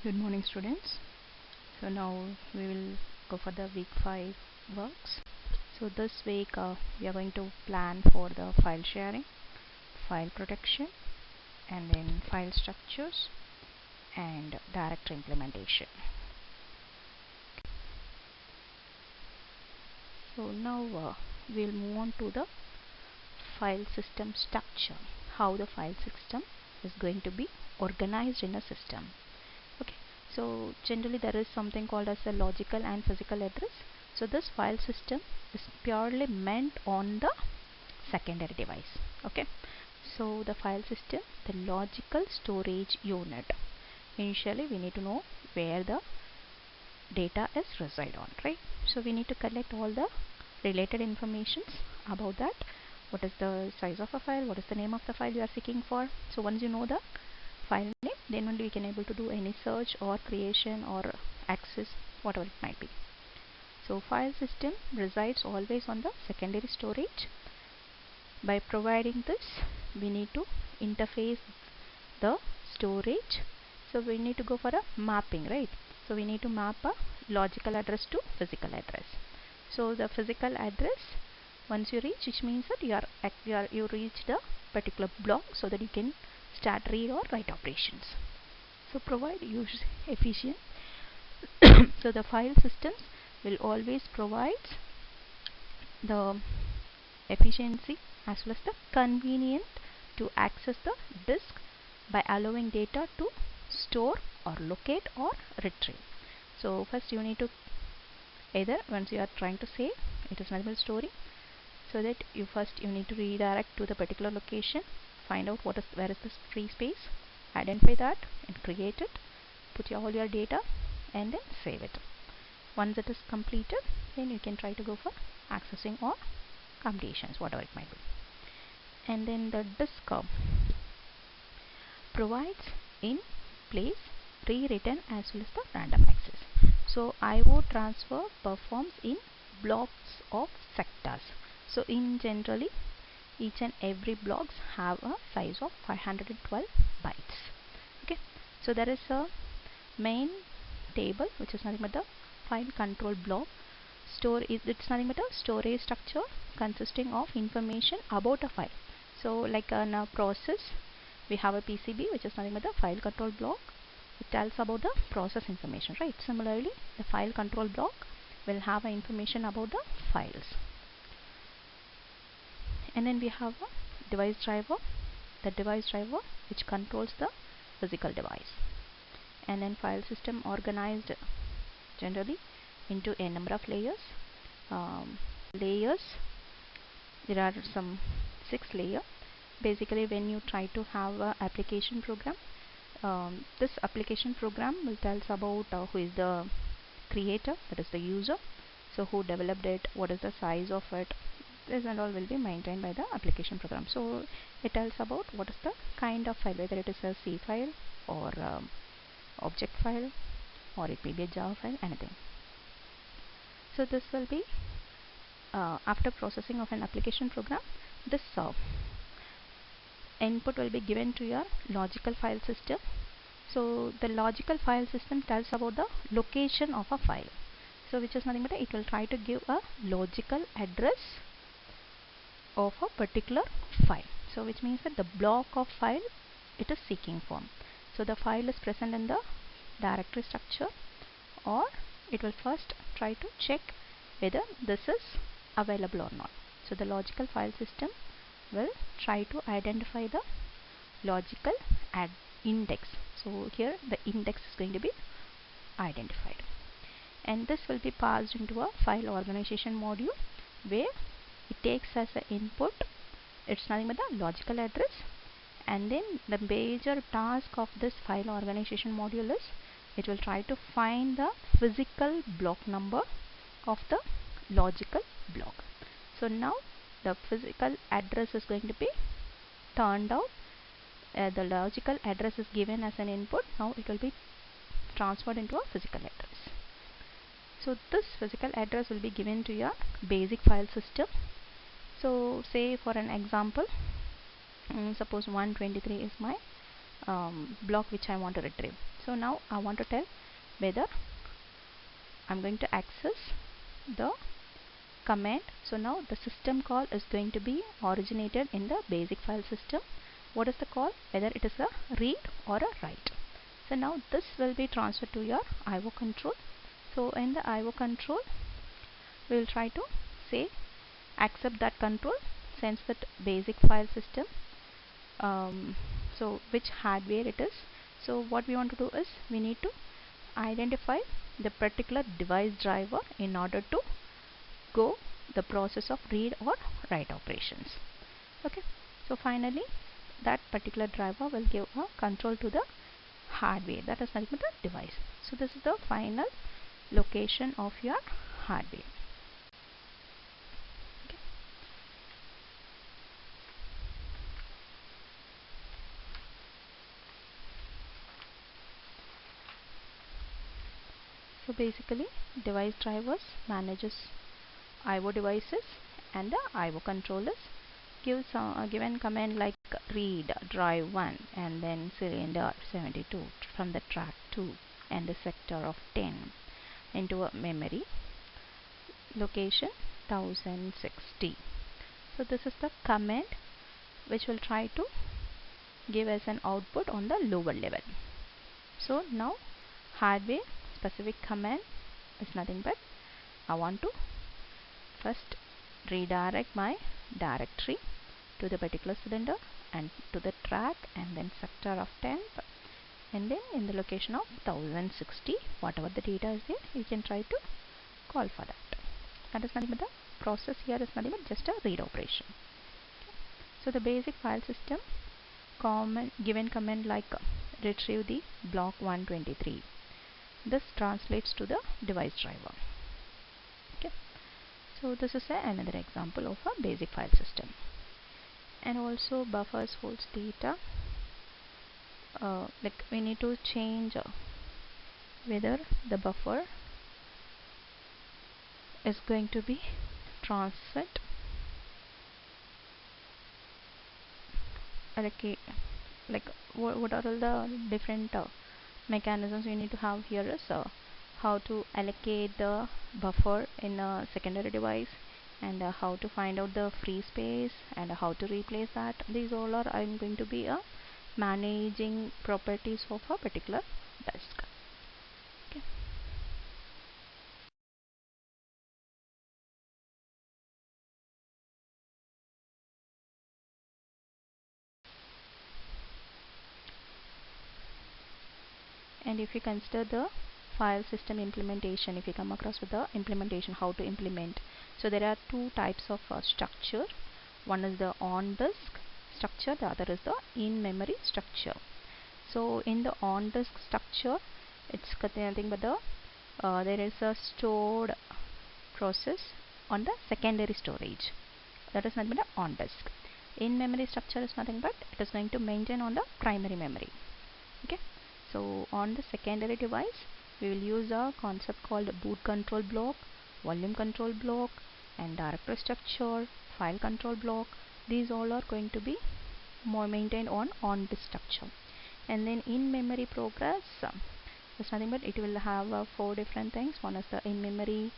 Good morning, students. So now we will go for the week 5 works. So this week we are going to plan for the file sharing, file protection, and then file structures and directory implementation. So now we'll move on to the file system structure, how the file system is going to be organized in a system. Okay, so generally there is something called as a logical and physical address. So this file system is purely meant on the secondary device. Okay, so the file system, the logical storage unit, initially we need to know where the data is reside on, right? So we need to collect all the related informations about that. What is the size of a file, what is the name of the file you are seeking for. So once you know the file name, then only we can able to do any search or creation or access, whatever it might be. So file system resides always on the secondary storage. By providing this, we need to interface the storage. So we need to go for a mapping, right? So we need to map a logical address to physical address. So the physical address, once you reach, which means that you reach the particular block so that you can start read or write operations. So provide use efficient. So the file systems will always provide the efficiency as well as the convenient to access the disk by allowing data to store or locate or retrieve. So first you need to either, once you are trying to save, it is nothing but storing, so that you need to redirect to the particular location, find out where is this free space, identify that and create it, put all your data and then save it. Once it is completed, then you can try to go for accessing or completions, whatever it might be. And then the disk provides in place rewritten as well as the random access. So IO transfer performs in blocks of sectors. So in generally each and every blocks have a size of 512 bytes. Okay, so there is a main table which is nothing but the file control block. It's nothing but a storage structure consisting of information about a file. So like in a process, we have a PCB which is nothing but the file control block. It tells about the process information, right? Similarly, the file control block will have information about the files. And then we have a device driver, the device driver which controls the physical device. And then file system organized generally into a number of layers. There are some 6 layers. Basically, when you try to have an application program, this application program will tell us about who is the creator, that is the user, so who developed it, what is the size of it. This and all will be maintained by the application program. So it tells about what is the kind of file, whether it is a C file or object file, or it may be a Java file, anything. So this will be after processing of an application program, this input will be given to your logical file system. So the logical file system tells about the location of a file. So which is nothing but it will try to give a logical address of a particular file. So which means that the block of file it is seeking for. So the file is present in the directory structure, or it will first try to check whether this is available or not. So the logical file system will try to identify the logical index. So here the index is going to be identified, and this will be passed into a file organization module where it takes as an input, it's nothing but the logical address, and then the major task of this file organization module is it will try to find the physical block number of the logical block. So now the physical address is going to be turned out. The logical address is given as an input. Now it will be transferred into a physical address. So this physical address will be given to your basic file system. So say for an example, suppose 123 is my block which I want to retrieve. So now I want to tell whether I'm going to access the command. So now the system call is going to be originated in the basic file system. What is the call? Whether it is a read or a write. So now this will be transferred to your IO control. So in the IO control, we will try to say accept that control, sense that basic file system, so which hardware it is. So what we want to do is we need to identify the particular device driver in order to go the process of read or write operations. Okay, so finally that particular driver will give a control to the hardware, that is nothing but the device. So this is the final location of your hardware. Okay. So basically device drivers manages IO devices, and the IO controllers gives a given command like read drive 1 and then cylinder 72 from the track 2 and the sector of 10 into a memory location 1060. So this is the command which will try to give us an output on the lower level. So now hardware specific command is nothing but I want to first redirect my directory to the particular cylinder and to the track and then sector of 10 and then in the location of 1060, whatever the data is there, you can try to call for that. That is nothing but the process here is nothing but just a read operation. So the basic file system given command like retrieve the block 123. This translates to the device driver. Okay. So this is another example of a basic file system. And also buffers holds data. Like we need to change whether the buffer is going to be transferred like what are all the different mechanisms we need to have here is how to allocate the buffer in a secondary device and how to find out the free space and how to replace that. These all are I'm going to be managing properties of a particular disk. Okay. And if you consider the file system implementation, if you come across with the implementation, how to implement, so there are two types of structure. One is the on disk structure, the other is the in memory structure. So in the on disk structure, it's nothing but the there is a stored process on the secondary storage, that is nothing but the on disk. In memory structure is nothing but it is going to maintain on the primary memory. Okay. So on the secondary device, we will use a concept called boot control block, volume control block, and directory structure, file control block. These all are going to be more maintained on this structure. And then in memory progress, it's nothing but it will have four different things. One is the in memory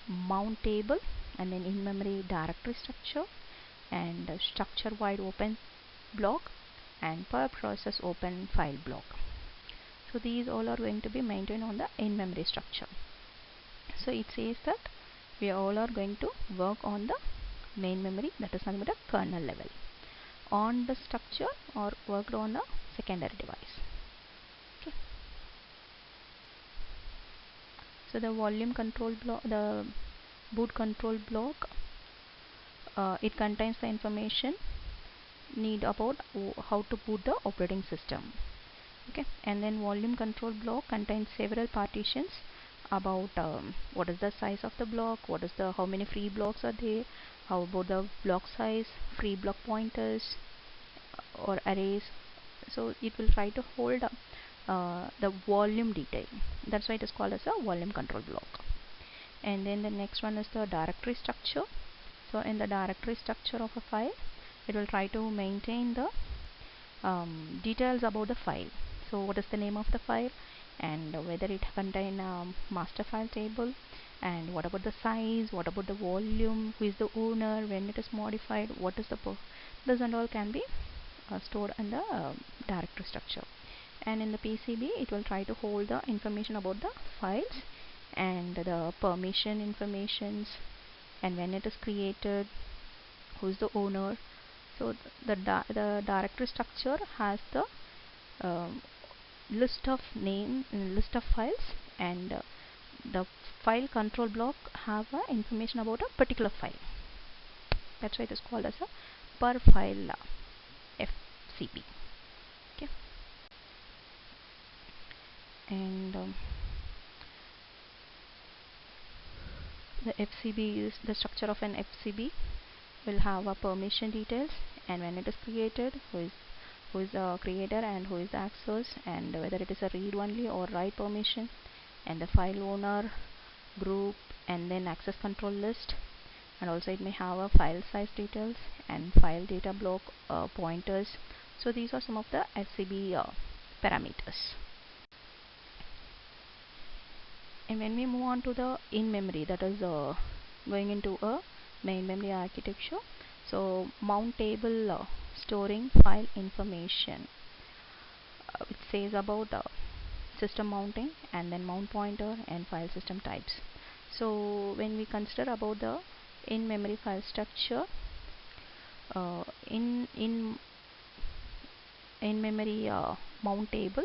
mount table, and then in memory directory structure, and structure wide open block, and per process open file block. So these all are going to be maintained on the in memory structure. So it says that we all are going to work on the main memory, that is nothing but a kernel level, on the structure or worked on the secondary device. Okay. So the volume control block, the boot control block, it contains the information need about how to boot the operating system. Okay. And then volume control block contains several partitions about what is the size of the block, what is the how many free blocks are there, how about the block size, free block pointers or arrays. So it will try to hold the volume detail. That's why it is called as a volume control block. And then the next one is the directory structure. So in the directory structure of a file, it will try to maintain the details about the file. So what is the name of the file, and whether it contain master file table, and what about the size, what about the volume, who is the owner, when it is modified, what is the this and all can be stored in the directory structure. And in the PCB it will try to hold the information about the files and the permission informations, and when it is created, who is the owner. So the directory structure has the um, list of list of files, and the file control block have information about a particular file. That's why it is called as a per file FCB. Okay, and the FCB is the structure of an FCB will have a permission details, and when it is created, who is the creator and who is the access, and whether it is a read only or write permission, and the file owner, group, and then access control list, and also it may have a file size details and file data block pointers. So these are some of the FCB parameters. And when we move on to the in memory, that is going into a main memory architecture. So mount table storing file information. It says about system mounting, and then mount pointer and file system types. So when we consider about the in memory file structure, uh, in in in memory mount table,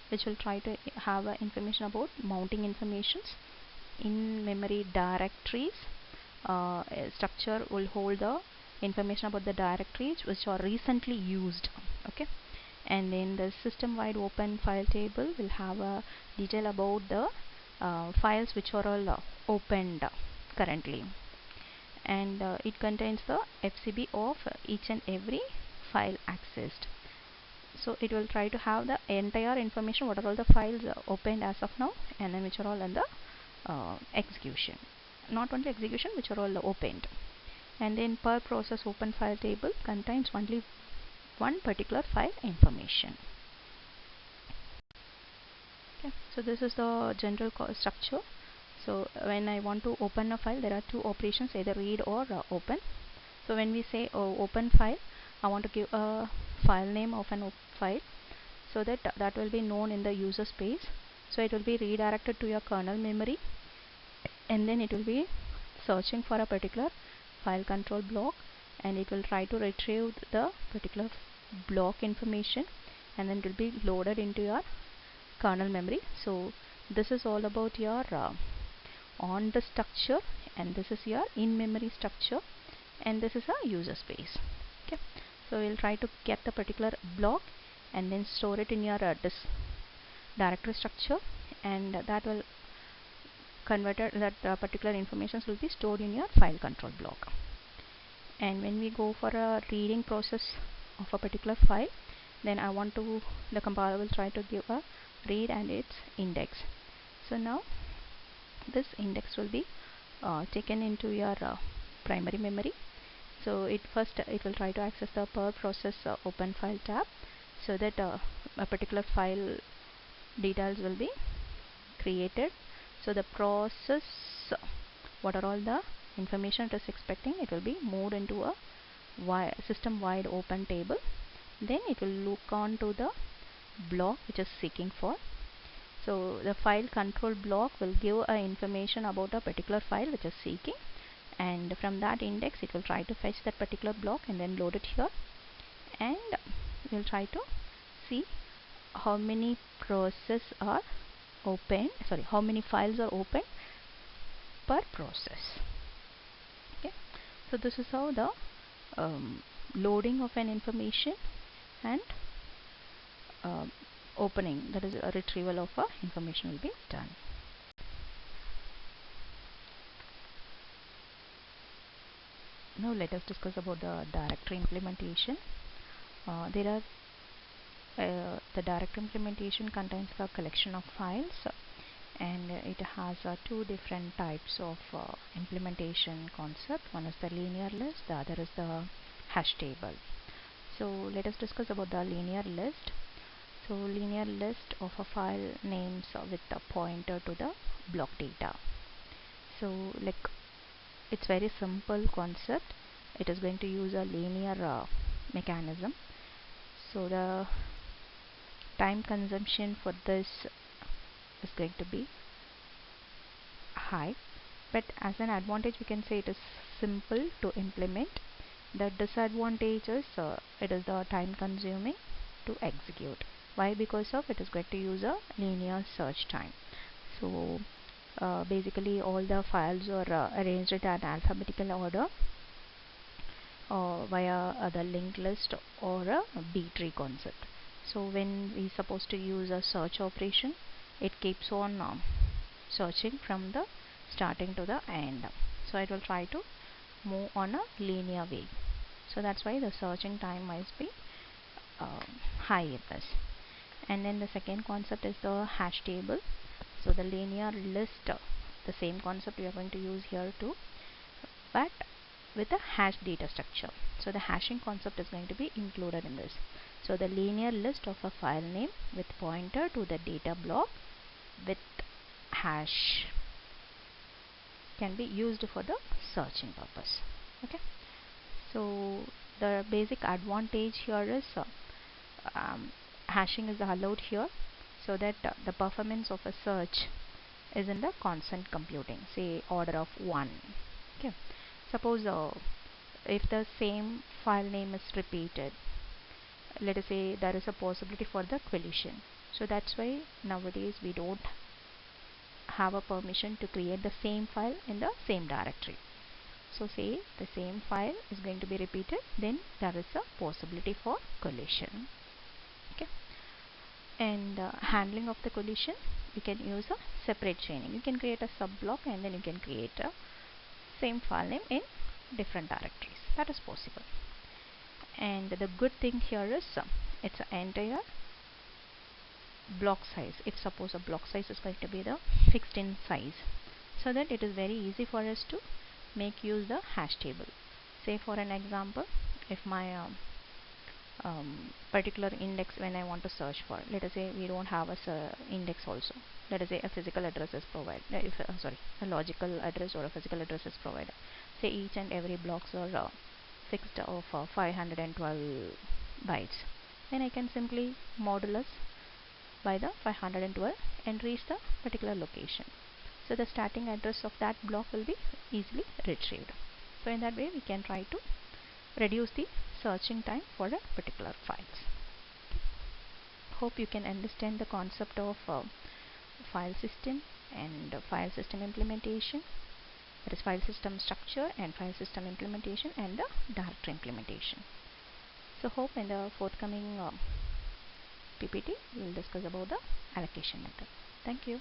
which will try to have information about mounting informations. In memory directories structure will hold the information about the directories which are recently used. Okay, and then the system wide open file table will have a detail about the files which are all opened currently, and it contains the FCB of each and every file accessed. So it will try to have the entire information what are all the files opened as of now, and then which are all in the execution, not only execution, which are all opened. And then per process open file table contains only one particular file information. Okay, so this is the general structure. So when I want to open a file, there are two operations, either read or open. So when we say open file, I want to give a file name of an file, so that that will be known in the user space. So it will be redirected to your kernel memory, and then it will be searching for a particular file control block, and it will try to retrieve the particular block information, and then it will be loaded into your kernel memory. So this is all about your on the structure, and this is your in memory structure, and this is a user space. Okay, so we'll try to get the particular block and then store it in your disk directory structure, and that will converted that particular information will be stored in your file control block. And when we go for a reading process of a particular file, then I want to the compiler will try to give a read and its index. So now this index will be taken into your primary memory. So it will try to access the per process open file tab, so that a particular file details will be created. So the process, what are all the information it is expecting, it will be moved into a system wide open table. Then it will look on to the block which is seeking for. So the file control block will give information about a particular file which is seeking, and from that index it will try to fetch that particular block and then load it here, and we'll try to see how many process are open, sorry, how many files are open per process. Okay, so this is how the loading of an information and opening, that is a retrieval of information, will be done. Now let us discuss about the directory implementation. There are the directory implementation contains a collection of files, and it has two different types of implementation concept. One is the linear list, the other is the hash table. So let us discuss about the linear list. So linear list of a file names with a pointer to the block data. So like it's very simple concept. It is going to use a linear mechanism. So the time consumption for this is going to be high, but as an advantage we can say it is simple to implement. The disadvantage is it is the time consuming to execute. Why? Because of it is going to use a linear search time. So basically all the files are arranged in an alphabetical order via the linked list or a B tree concept. So when we supposed to use a search operation, it keeps on searching from the starting to the end. So it will try to move on a linear way. So that's why the searching time must be uh, high in this. And then the second concept is the hash table. So the linear list, the same concept we are going to use here too, but with a hash data structure. So the hashing concept is going to be included in this. So the linear list of a file name with pointer to the data block with hash can be used for the searching purpose. Okay. So the basic advantage here is hashing is allowed here, so that the performance of a search is in the constant computing, say order of 1. Okay. Suppose if the same file name is repeated, let us say there is a possibility for the collision. So that's why nowadays we don't have a permission to create the same file in the same directory. So say the same file is going to be repeated, then there is a possibility for collision. Okay. And handling of the collision, you can use a separate chaining. You can create a sub block and then you can create a same file name in different directories. That is possible. And the good thing here is it's an entire block size. If suppose a block size is going to be the fixed in size, so that it is very easy for us to make use the hash table. Say for an example, if my particular index when I want to search for, let us say we don't have a index also, let us say a physical address is provided, a logical address or a physical address is provided. Say each and every blocks are fixed of 512 bytes, then I can simply modulus by the 512 and reach the particular location. So the starting address of that block will be easily retrieved. So in that way we can try to reduce the searching time for a particular files. Hope you can understand the concept of file system and file system implementation, that is file system structure and file system implementation and the directory implementation. So hope in the forthcoming PPT we will discuss about the allocation method. Thank you.